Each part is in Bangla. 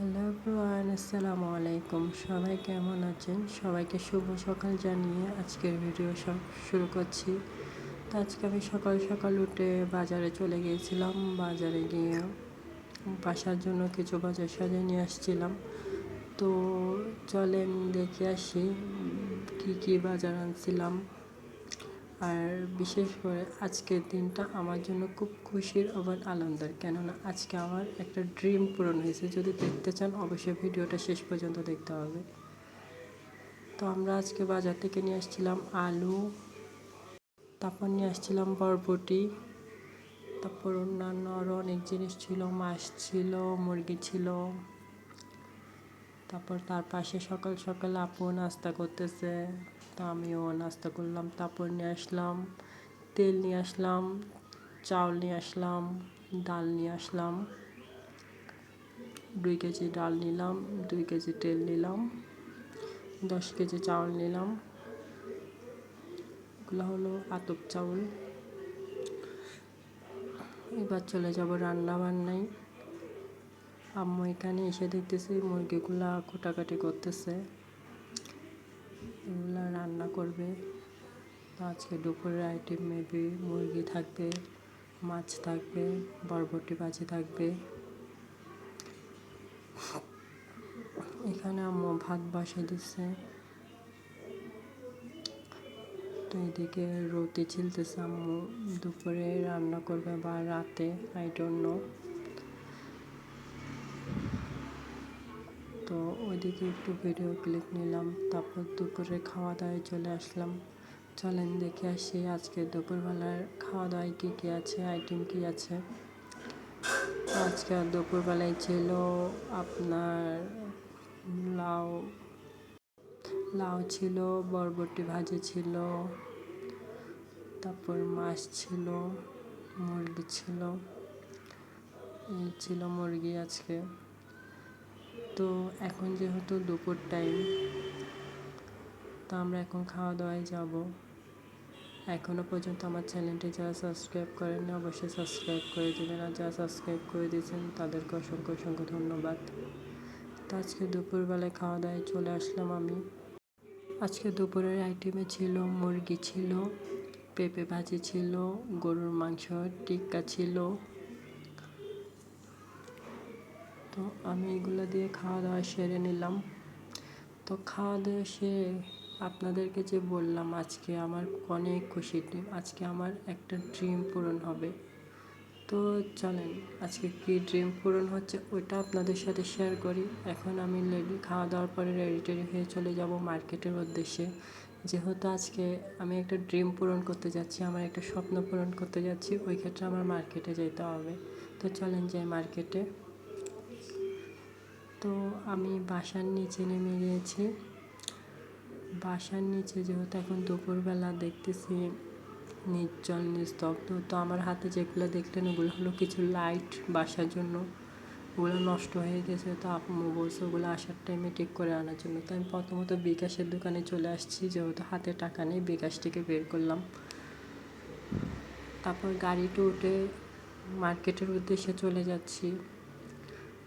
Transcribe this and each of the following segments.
হ্যালো এভরিওয়ান, আসসালামু আলাইকুম। সবাই কেমন আছেন? সবাইকে শুভ সকাল জানিয়ে আজকের ভিডিও শুরু করছি। তো আজকে আমি সকাল সকাল উঠে বাজারে চলে গিয়েছিলাম। বাজারে গিয়ে বাসার জন্য কিছু বাজার সাজিয়ে নিয়ে আসছিলাম। তো চলেন দেখে আসি কি কি বাজার আনছিলাম। আর বিশেষ করে আজকের দিনটা আমার জন্য খুব খুশির এবং আনন্দের, কেননা আজকে আমার একটা ড্রিম পূরণ হয়েছে। যদি দেখতে চান অবশ্যই ভিডিওটা শেষ পর্যন্ত দেখতে হবে। তো আমরা আজকে বাজার থেকে নিয়ে আসছিলাম আলু, তারপর নিয়ে আসছিলাম বরবটি, তারপর অন্যান্য আরও অনেক জিনিস ছিল, মাছ ছিল, মুরগি ছিল। তারপর তার পাশে সকাল সকাল আপু নাস্তা করতেছে, তো আমিও নাস্তা করলাম। তারপর নিয়ে আসলাম তেল, নিয়ে আসলাম চাউল, নিয়ে আসলাম ডাল, নিয়ে আসলাম 2 কেজি ডাল নিলাম, 2 কেজি তেল নিলাম, 10 কেজি চাউল নিলাম। এগুলো হলো আতপ চাউল। এবার চলে যাব রান্না বান্নায়। আম্মু এখানে এসে দেখতেছি মুরগিগুলা কোটাকাটি করতেছে, এগুলা রান্না করবে। তো আজকে দুপুরের আইটেম মেবি মুরগি থাকবে, মাছ থাকবে, বরবটি ভাজি থাকবে। এখানে আম্মু ভাত বসিয়ে দিচ্ছে। তো এদিকে রুটি ছিলতেছে আম্মু, দুপুরে রান্না করবে বা রাতে, আই ডোন্ট নো। তো ওইদিকে একটু ভিডিও ক্লিপ নিলাম, তারপর দুপুরে খাওয়া দাওয়ায় চলে আসলাম। চলেন দেখে আসি আজকে দুপুরবেলার খাওয়া দাওয়ায় কী কী আছে, আইটেম কী আছে। আজকে দুপুরবেলায় ছিল আপনার লাউ লাউ ছিল, বরবটি ভাজি ছিল, তারপর মাছ ছিল, মুরগি ছিল। এই ছিল মুরগি আজকে। তো এখন যেহেতু দুপুর টাইম, তো আমরা এখন খাওয়া দাওয়ায় যাব। এখনও পর্যন্ত আমার চ্যানেলটি যারা সাবস্ক্রাইব করেননি অবশ্যই সাবস্ক্রাইব করে দেবেন, আর যারা সাবস্ক্রাইব করে দিয়েছেন তাদেরকে অসংখ্য অসংখ্য ধন্যবাদ। তো আজকে দুপুরবেলায় খাওয়া দাওয়ায় চলে আসলাম আমি। আজকে দুপুরের আইটেমে ছিল মুরগি ছিল, পেঁপে ভাজি ছিল, গরুর মাংস টিক্কা ছিল। তো আমি এগুলো দিয়ে খাওয়া দাওয়া সেরে নিলাম। তো খাওয়া দাওয়া সেরে আপনাদেরকে যে বললাম আজকে আমার অনেক খুশির দিন, আজকে আমার একটা ড্রিম পূরণ হবে। তো চলেন আজকে কী ড্রিম পূরণ হচ্ছে ওইটা আপনাদের সাথে শেয়ার করি। এখন আমি খাওয়া দাওয়ার পরে রেডি টেডি হয়ে চলে যাব মার্কেটের উদ্দেশ্যে। যেহেতু আজকে আমি একটা ড্রিম পূরণ করতে যাচ্ছি, আমার একটা স্বপ্ন পূরণ করতে যাচ্ছি, ওই ক্ষেত্রে আমার মার্কেটে যেতে হবে। তো চলেন যাই মার্কেটে। তো আমি বাসার নিচে নেমে গিয়েছি। বাসার নিচে যেহেতু এখন দুপুরবেলা দেখতেছি নির্জন নিস্তব্ধ, তো আমার হাতে যেগুলো দেখলেন ওগুলো হলো কিছু লাইট বাসার জন্য, ওগুলো নষ্ট হয়ে গেছে। তো আম্মু বলছে ওগুলো আসার টাইমে ঠিক করে আনার জন্য। তো আমি প্রথমত বিকাশের দোকানে চলে আসছি, যেহেতু হাতে টাকা নেই বিকাশ থেকে বের করলাম। তারপর গাড়িতে উঠে মার্কেটের উদ্দেশ্যে চলে যাচ্ছি।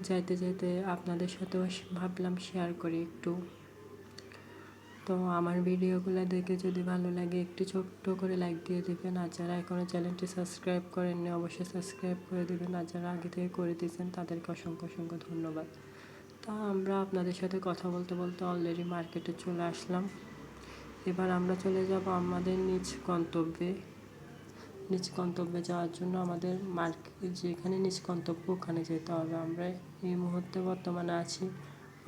যাইতে যাইতে আপনাদের সাথেও ভাবলাম শেয়ার করি একটু। তো আমার ভিডিওগুলো দেখে যদি ভালো লাগে একটু ছোট্ট করে লাইক দিয়ে দেবেন, আর যারা এখনও চ্যানেলটি সাবস্ক্রাইব করেননি অবশ্যই সাবস্ক্রাইব করে দেবেন, আর যারা আগে থেকে করে দিয়েছেন তাদেরকে অসংখ্য অসংখ্য ধন্যবাদ। তা আমরা আপনাদের সাথে কথা বলতে বলতে অলরেডি মার্কেটে চলে আসলাম। এবার আমরা চলে যাব আমাদের নিজ গন্তব্যে যাওয়ার জন্য আমাদের যেখানে নিজ গন্তব্য ওখানে যেতে হবে। আমরা এই মুহূর্তে বর্তমানে আছি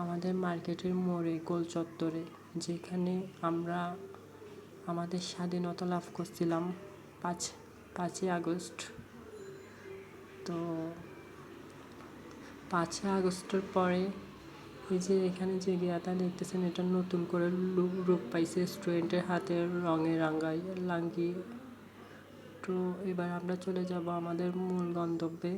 আমাদের মার্কেটের মোড়ে গোল চত্বরে, যেখানে আমরা আমাদের স্বাধীনতা লাভ করছিলাম 5ই আগস্ট। তো 5ই আগস্টের পরে এই যে এখানে যে গিয়াটা দেখতেছেন এটা নতুন করে রূপ পাইছে স্টুডেন্টের হাতে রঙে রাঙিয়ে। তো এবার আমরা চলে যাব আমাদের মূল গন্তব্যে।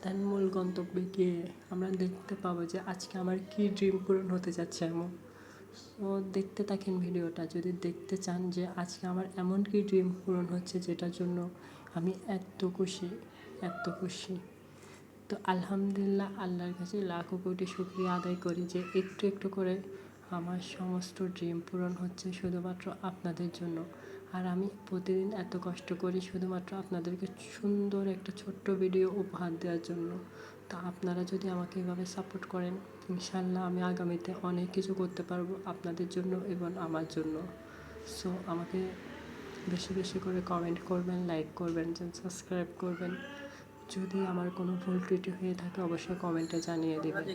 তার মূল গন্তব্যে গিয়ে আমরা দেখতে পাবো যে আজকে আমার কী ড্রিম পূরণ হতে যাচ্ছে এমন। তো দেখতে থাকেন ভিডিওটা যদি দেখতে চান যে আজকে আমার এমন কি ড্রিম পূরণ হচ্ছে যেটার জন্য আমি এত খুশি, এত খুশি। তো আলহামদুলিল্লাহ, আল্লাহর কাছে লাখো কোটি শুকরিয়া আদায় করি যে একটু একটু করে আমার সমস্ত ড্রিম পূরণ হচ্ছে শুধুমাত্র আপনাদের জন্য। আর আমি প্রতিদিন এত কষ্ট করি শুধুমাত্র আপনাদেরকে সুন্দর একটা ছোট্ট ভিডিও উপহার দেওয়ার জন্য। তা আপনারা যদি আমাকে এভাবে সাপোর্ট করেন, ইনশাল্লাহ আমি আগামীতে অনেক কিছু করতে পারবো আপনাদের জন্য এবং আমার জন্য। সো আমাকে বেশি বেশি করে কমেন্ট করবেন, লাইক করবেন, সাবস্ক্রাইব করবেন। যদি আমার কোনো ভুল ত্রুটি হয়ে থাকে অবশ্যই কমেন্টে জানিয়ে দেবেন।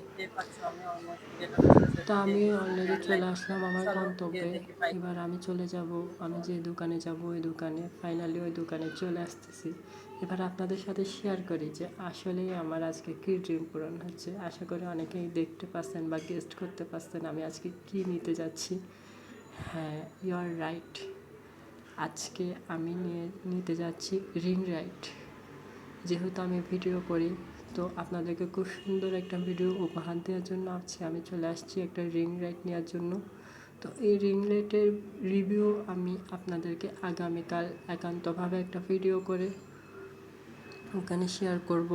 তো আমি অলরেডি চলে আসলাম আমার গন্তব্যে। এবার আমি চলে যাব, আমি যে দোকানে যাব ওই দোকানে, ফাইনালি ওই দোকানে চলে আসতেছি। এবার আপনাদের সাথে শেয়ার করি যে আসলেই আমার আজকে কী ড্রিম পূরণ হচ্ছে। আশা করি অনেকেই দেখতে পাচ্ছেন বা গেস্ট করতে পারছেন আমি আজকে কী নিতে যাচ্ছি। হ্যাঁ, ইউ আর রাইট, আজকে আমি নিতে যাচ্ছি রিং লাইট। যেহেতু আমি ভিডিও করি, তো আপনাদেরকে খুব সুন্দর একটা ভিডিও উপহার দেওয়ার জন্য আমি চলে আসছি একটা রিং লাইট নেওয়ার জন্য। তো এই রিং লাইটের রিভিউ আমি আপনাদেরকে আগামীকাল একান্তভাবে একটা ভিডিও করে ওখানে শেয়ার করব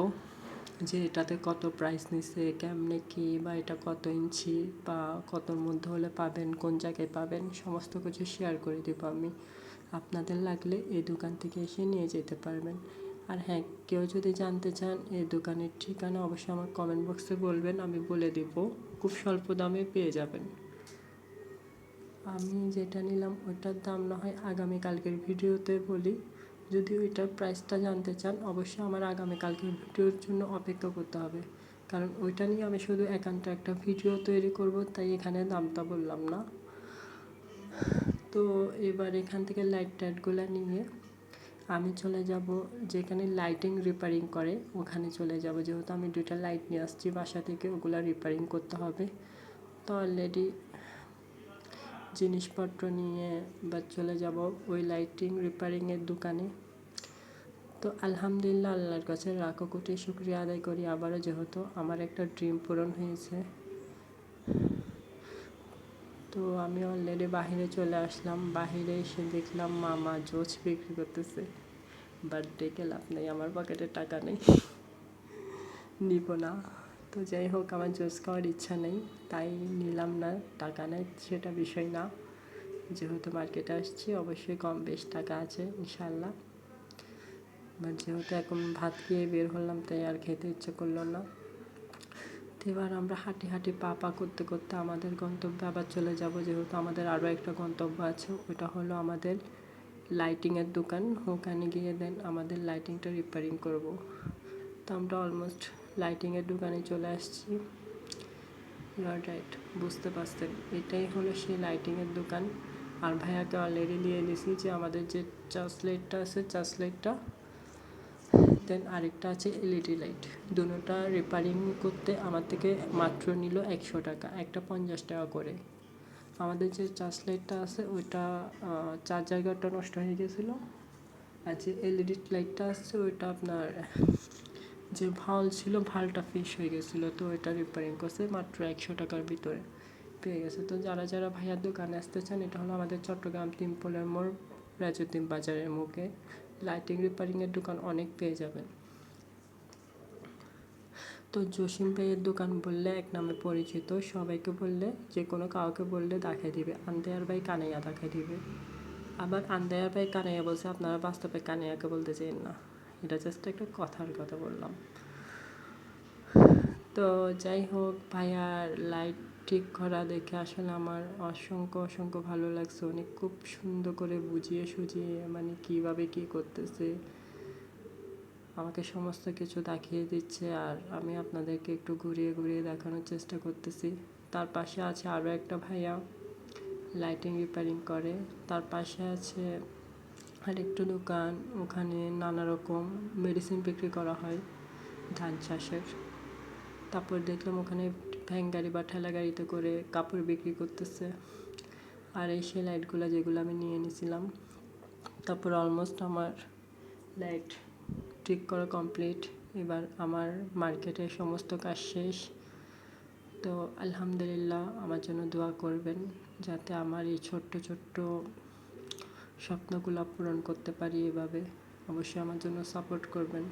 যে এটাতে কত প্রাইস নিচ্ছে, কেমনে কী, বা এটা কত ইঞ্চি বা কতর মধ্যে হলে পাবেন, কোন জায়গায় পাবেন, সমস্ত কিছু শেয়ার করে দেবো আমি। আপনাদের লাগলে এই দোকান থেকে এসে নিয়ে যেতে পারবেন। আর হ্যাঁ, কেউ যদি জানতে চান এই দোকানের ঠিকানা অবশ্যই আমার কমেন্ট বক্সে বলবেন, আমি বলে দেব। খুব স্বল্প দামে পেয়ে যাবেন। আমি যেটা নিলাম ওইটার দাম না হয় আগামীকালকের ভিডিওতে বলি। যদি ওইটার প্রাইসটা জানতে চান অবশ্যই আমার আগামীকালকের ভিডিওর জন্য অপেক্ষা করতে হবে, কারণ ওইটা নিয়ে আমি শুধু একান্ত একটা ভিডিও তৈরি করব, তাই এখানে দামটা বললাম না। তো এবার এখান থেকে লাইট টাইটগুলো নিয়ে আমি চলে যাব যেখানে লাইটিং রিপেয়ারিং করে, ওখানে চলে যাব। যেহেতু আমি 2টা লাইট নিয়ে আসছি বাসা থেকে, ওগুলো রিপেয়ারিং করতে হবে। তো অলরেডি জিনিসপত্র নিয়ে বা চলে যাব ওই লাইটিং রিপেয়ারিংয়ের দোকানে। তো আলহামদুলিল্লাহ, আল্লাহর কাছে লাখো কোটি শুকরিয়া আদায় করি আবারও, যেহেতু আমার একটা ড্রিম পূরণ হয়েছে। তো আমি অলরেডি বাহিরে চলে আসলাম। বাহিরে এসে দেখলাম মামা জোছ বিক্রি করতেছে। বার্থডে কে লাভ নেই, আমার পকেটে টাকা নেই, নিব না। তো যাই হোক, আমার জুস খাওয়ার ইচ্ছা নেই, তাই নিলাম না। টাকা নেই সেটা বিষয় না, যেহেতু মার্কেটে আসছি অবশ্যই কম বেশ টাকা আছে ইনশাল্লাহ। বাট যেহেতু এখন ভাত খেয়ে বের হলাম, তাই আর খেতে ইচ্ছে করলো না। তো এবার আমরা হাঁটি হাঁটি পা করতে করতে আমাদের গন্তব্যে আবার চলে যাব। যেহেতু আমাদের আরও একটা গন্তব্য আছে, ওটা হলো আমাদের লাইটিংয়ের দোকান। ওখানে গিয়ে দেন আমাদের লাইটিংটা রিপেয়ারিং করব। তো আমরা অলমোস্ট লাইটিংয়ের দোকানে চলে আসছি। রাইট, বুঝতে পারছেন, এটাই হলো সেই লাইটিংয়ের দোকান। আর ভাইয়াকে অলরেডি দিয়ে দিয়েছি যে আমাদের যে চার্জ লাইটটা আছে, চার্জ লাইটটা, দেন আরেকটা আছে এলইডি লাইট। দুটোটা রিপেয়ারিং করতে আমার থেকে মাত্র নিল 100 টাকা, একটা 50 টাকা করে। আমাদের যে চার্জ লাইটটা আছে ওইটা চার্জারটা নষ্ট হয়ে গেছিলো। আর যে এলইডি লাইটটা আসছে ওইটা আপনার যে ভাল ছিল, ভালটা ফিস হয়ে গেছিলো, তো ওইটা রিপেয়ারিং করছে মাত্র 100 টাকার ভিতরে পেয়ে গেছে। তো যারা যারা ভাইয়ার দোকানে আসতে চান, এটা হলো আমাদের চট্টগ্রাম তিনপোলের মোড়, রাজউদ্দিন বাজারের মুখে। লাইটিং রিপেয়ারিংয়ের দোকান অনেক পেয়ে যাবেন। তো জসিম ভাইয়ের দোকান বললে এক নামে পরিচিত, সবাইকে বললে, যে কোনো কাউকে বললে দেখাই দিবে, আন্দায়ার ভাই কানাইয়া দেখাই দিবে। আবার আন্দায়ার ভাই কানাইয়া বলছে, আপনারা বাস্তবে কানাইয়াকে বলতে চান না, এটা জাস্ট একটা কথার কথা বললাম। তো যাই হোক, ভাইয়ার লাইট ঠিক করা দেখে আসলে আমার অসংখ্য ভালো লাগছে। অনেক খুব সুন্দর করে বুঝিয়ে সুঝিয়ে, মানে কীভাবে কী করতেছে আমাকে সমস্ত কিছু দেখিয়ে দিচ্ছে, আর আমি আপনাদেরকে একটু ঘুরিয়ে ঘুরিয়ে দেখানোর চেষ্টা করতেছি। তার পাশে আছে আরও একটা ভাইয়া লাইটিং রিপেয়ারিং করে। তার পাশে আছে আরেকটু দোকান, ওখানে নানা রকম মেডিসিন বিক্রি করা হয় ধান চাষের। তারপর দেখলাম ওখানে ভ্যান গাড়ি বা ঠেলা গাড়িতে করে কাপড় বিক্রি করতেছে। আর এই সেই লাইটগুলো যেগুলো আমি নিয়ে নিয়েছিলাম। তারপর অলমোস্ট আমার লাইট ঠিক করা কমপ্লিট। এবার আমার মার্কেটের সমস্ত কাজ শেষ। তো আলহামদুলিল্লাহ, আমার জন্য দোয়া করবেন যাতে আমার এই ছোট্ট স্বপ্নগুলো পূরণ করতে পারি। এভাবে অবশ্যই আমার জন্য সাপোর্ট করবেন।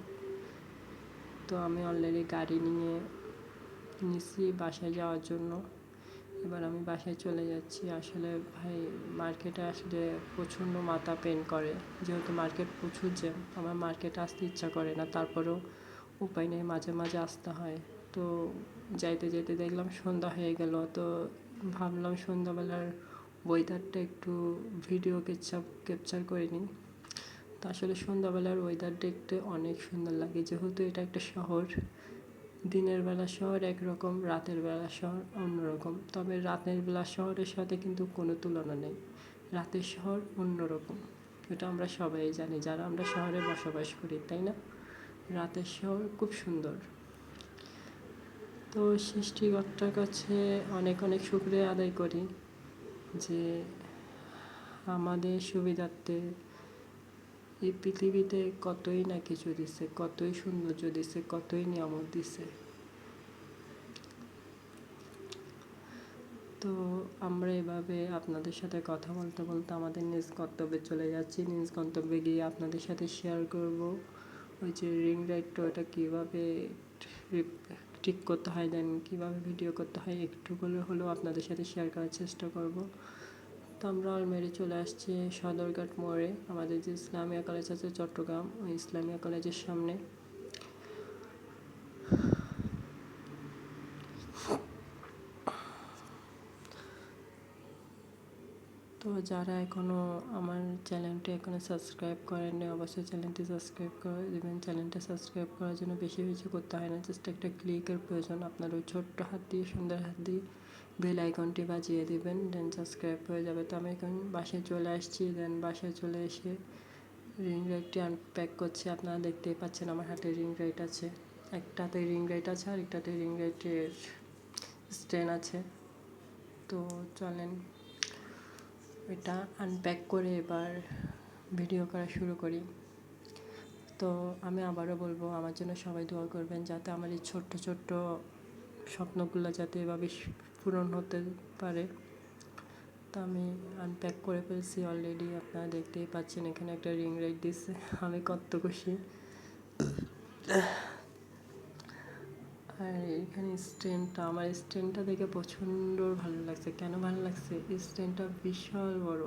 তো আমি অলরেডি গাড়ি নিয়ে নিছি বাসায় যাওয়ার জন্য। এবার আমি বাসায় চলে যাচ্ছি। আসলে ভাই মার্কেটে আসলে প্রচণ্ড মাথা পেন করে, যেহেতু মার্কেট প্রচুর জ্যাম। আমার মার্কেটে আসতে ইচ্ছা করে না, তারপরেও উপায় নেই, মাঝে মাঝে আসতে হয়। তো যাইতে যেতে দেখলাম সন্ধ্যা হয়ে গেল। তো ভাবলাম সন্ধ্যাবেলার ওয়েদারটা একটু ভিডিও ক্যাপচার করে নিই। তো আসলে সন্ধ্যাবেলার ওয়েদার দেখতে অনেক সুন্দর লাগে, যেহেতু এটা একটা শহর। দিনের বেলা শহর একরকম, রাতের বেলা শহর অন্যরকম। তবে রাতের বেলা শহরের সাথে কিন্তু কোনো তুলনা নেই। রাতের শহর অন্যরকম, এটা আমরা সবাই জানি যারা আমরা শহরে বসবাস করি, তাই না? রাতের শহর খুব সুন্দর। তো সৃষ্টিকর্তার কাছে অনেক অনেক শুকরিয়া আদায় করি যে আমাদের সুবিধার্থে এই পৃথিবীতে কতই না কিছু দিছে, কতই সৌন্দর্য দিছে, কতই নিয়ামত দিছে। তো আমরা এভাবে আপনাদের সাথে কথা বলতে বলতে আমাদের নিজ গন্তব্যে চলে যাচ্ছি। নিজ গন্তব্যে গিয়ে আপনাদের সাথে শেয়ার করব ওই যে রিং লাইটটা, ওটা কীভাবে ঠিক করতে হয়, দেন কীভাবে ভিডিও করতে হয়, একটু হলেও আপনাদের সাথে শেয়ার করার চেষ্টা করব। তো আমরা অলরেডি চলে আসছি সদরঘাট মোড়ে, আমাদের যে ইসলামিয়া কলেজ আছে চট্টগ্রাম, ওই ইসলামিয়া কলেজের সামনে। তো যারা এখনও আমার চ্যানেলটি সাবস্ক্রাইব করেননি, অবশ্যই চ্যানেলটি সাবস্ক্রাইব করে দেবেন। চ্যানেলটা সাবস্ক্রাইব করার জন্য বেশি করতে হয় না, জাস্ট একটা ক্লিকের প্রয়োজন। আপনার ওই ছোট্ট হাত দিয়ে, সুন্দর হাত দিয়ে বেল আইকনটি বাজিয়ে দেবেন, দেন সাবস্ক্রাইব হয়ে যাবে। তো আমি এখন বাসায় চলে আসছি। দেন বাসায় চলে এসে রিং লাইটটি আনপ্যাক করছি। আপনারা দেখতেই পাচ্ছেন আমার হাতে রিং লাইট আছে, একটাতে রিং লাইট আছে আর একটাতে রিং লাইটের স্ট্যান্ড আছে। তো চলেন এটা আনপ্যাক করে এবার ভিডিও করা শুরু করি। তো আমি আবারও বলবো, আমার জন্য সবাই দোয়া করবেন, যাতে আমার এই ছোট্ট ছোট্ট স্বপ্নগুলো যাতে এভাবে পূরণ হতে পারে। তো আমি আনপ্যাক করে ফেলছি অলরেডি, আপনারা দেখতেই পাচ্ছেন এখানে একটা রিং লাইট দিচ্ছে। আমি কত খুশি। আর এখানে স্ট্যান্ডটা, আমার স্ট্যান্ডটা দেখে প্রচণ্ড ভালো লাগছে। কেন ভালো লাগছে? স্ট্যান্ডটা বিশাল বড়,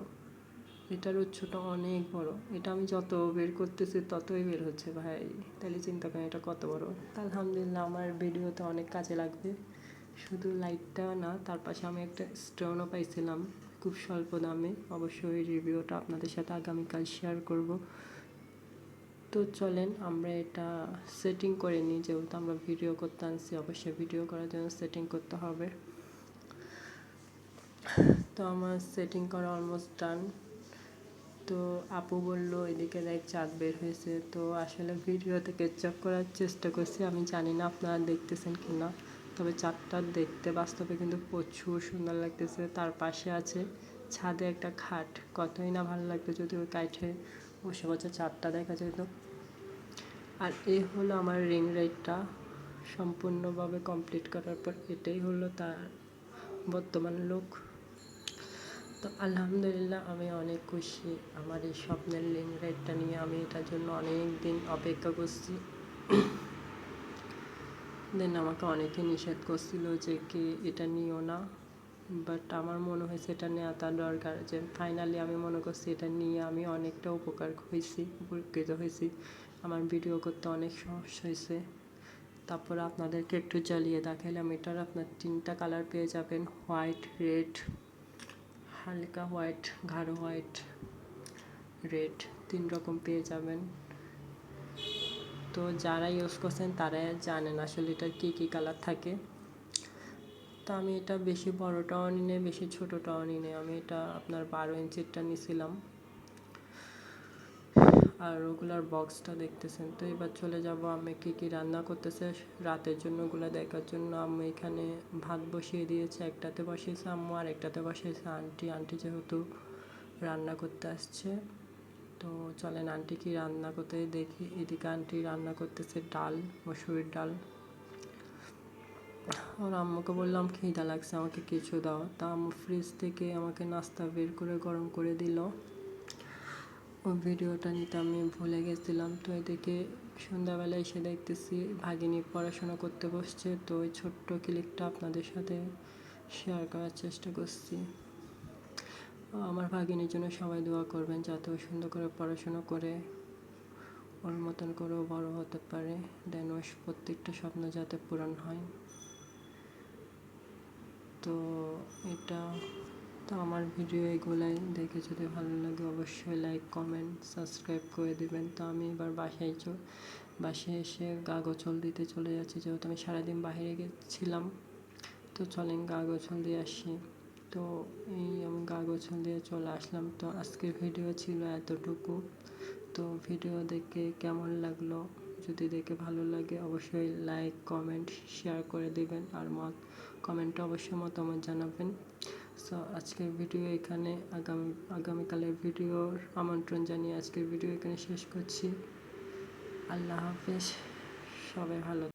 এটার উচ্চতা অনেক বড়। এটা আমি যত বের করতেছি ততই বের হচ্ছে ভাই, তাহলে চিন্তা করেন এটা কত বড়। আলহামদুলিল্লাহ আমার ভিডিওতে অনেক কাজে লাগবে। শুধু লাইটটা না, তার পাশে আমি একটা স্টোনও পাইছিলাম খুব স্বল্প দামে। অবশ্যই রিভিউটা আপনাদের সাথে আগামীকাল শেয়ার করব। তো চলেন আমরা এটা সেটিং করে নিই, যেহেতু আমরা ভিডিও করতে আনছি, অবশ্যই ভিডিও করার জন্য সেটিং করতে হবে। তো আমার সেটিং করা অলমোস্ট ডান। তো আপু বললো এদিকে দেখ চাঁদ বের হয়েছে। তো আসলে ভিডিওতে ক্যাপচার করার চেষ্টা করছি, আমি জানি না আপনারা দেখতেছেন কি না, তবে চাঁদটা দেখতে বাস্তবে কিন্তু প্রচুর সুন্দর লাগতেছে। তার পাশে আছে ছাদে একটা খাট, কতই না ভালো লাগতো যদি ওই কাঠে বসে বসে চাঁদটা দেখা যেত। আর এই হলো আমার রিং লাইটটা সম্পূর্ণভাবে কমপ্লিট করার পর, এটাই হলো তার বর্তমান লুক। তো আলহামদুলিল্লাহ আমি অনেক খুশি আমার এই স্বপ্নের রিং লাইটটা নিয়ে। আমি এটার জন্য অনেক দিন অপেক্ষা করছি। দেন আমাকে অনেকে নিষেধ করছিল যে কি এটা নিও না, বাট আমার মনে হয়েছে এটা নেওয়া তার দরকার। যে ফাইনালি আমি মনে করছি এটা নিয়ে আমি অনেকটা উপকৃত হয়েছি। আমার ভিডিও করতে অনেক সহজ হয়েছে। তারপর আপনাদেরকে একটু জ্বালিয়ে দেখাইলাম। এটার আপনার 3টা কালার পেয়ে যাবেন, হোয়াইট, রেড, হালকা হোয়াইট, গাঢ় হোয়াইট, রেড, 3 রকম পেয়ে যাবেন। তো যারা ইউজ করছেন তারা জানেন আসলে এটার কী কী কালার থাকে। তো আমি এটা বেশি বড়টাও নিই নাই, বেশি ছোটোটাও নিই নাই, আমি এটা আপনার 12 ইঞ্চিরটা নিয়েছিলাম। আর ওগুলার বক্সটা দেখতেছেন। তো এবার চলে যাব আমি কী কী রান্না করতেছে রাতের জন্য ওগুলো দেখার জন্য। আমি এখানে ভাত বসিয়ে দিয়েছি, একটাতে বসিয়েছে আম্মু আর একটাতে বসিয়েছে আন্টি। আন্টি যেহেতু রান্না করতে আসছে, তো চলেন আন্টি কি রান্না করতে দেখি। এদিকে আন্টি রান্না করতেছে ডাল, মসুরির ডাল। আর আম্মুকে বললাম খিদা লাগছে, আমাকে কিছু দাও। তা আম্মু ফ্রিজ থেকে আমাকে নাস্তা বের করে গরম করে দিল। ওই ভিডিওটা নিতে আমি ভুলে গেছিলাম। তো এদিকে সন্ধ্যাবেলা এসে দেখতেছি ভাগিনী পড়াশোনা করতে বসছে, তো ওই ছোট্ট ক্লিপটা আপনাদের সাথে শেয়ার করার চেষ্টা করছি। আমার ভাগিনীর জন্য সবাই দোয়া করবেন যাতে ও সুন্দর করে পড়াশোনা করে ওর মতন করেও বড় হতে পারে, দেন ওর প্রত্যেকটা স্বপ্ন যাতে পূরণ হয়। তো এটা তো আমার ভিডিও এগুলাই, দেখে যদি ভালো লাগে অবশ্যই লাইক কমেন্ট সাবস্ক্রাইব করে দিবেন। তো আমি এবার বাসায় এসে গা গোসল দিতে চলে যাচ্ছি, যেহেতু আমি সারাদিন বাইরে গেছিলাম। তো চলেন গা গোসল দিয়ে আসি। তো আমি গা গোসল দিয়ে চলে আসলাম। তো আজকের ভিডিও ছিল এতটুকু। তো ভিডিও দেখে কেমন লাগলো, যদি দেখে ভালো লাগে অবশ্যই লাইক কমেন্ট শেয়ার করে দিবেন, আর কমেন্টে অবশ্যই মতামত জানাবেন। সো আজকের ভিডিও এখানে, আগামীকালের ভিডিওর আমন্ত্রণ জানিয়ে আজকের ভিডিও এখানে শেষ করছি। আল্লাহ হাফেজ, সবাই ভালো।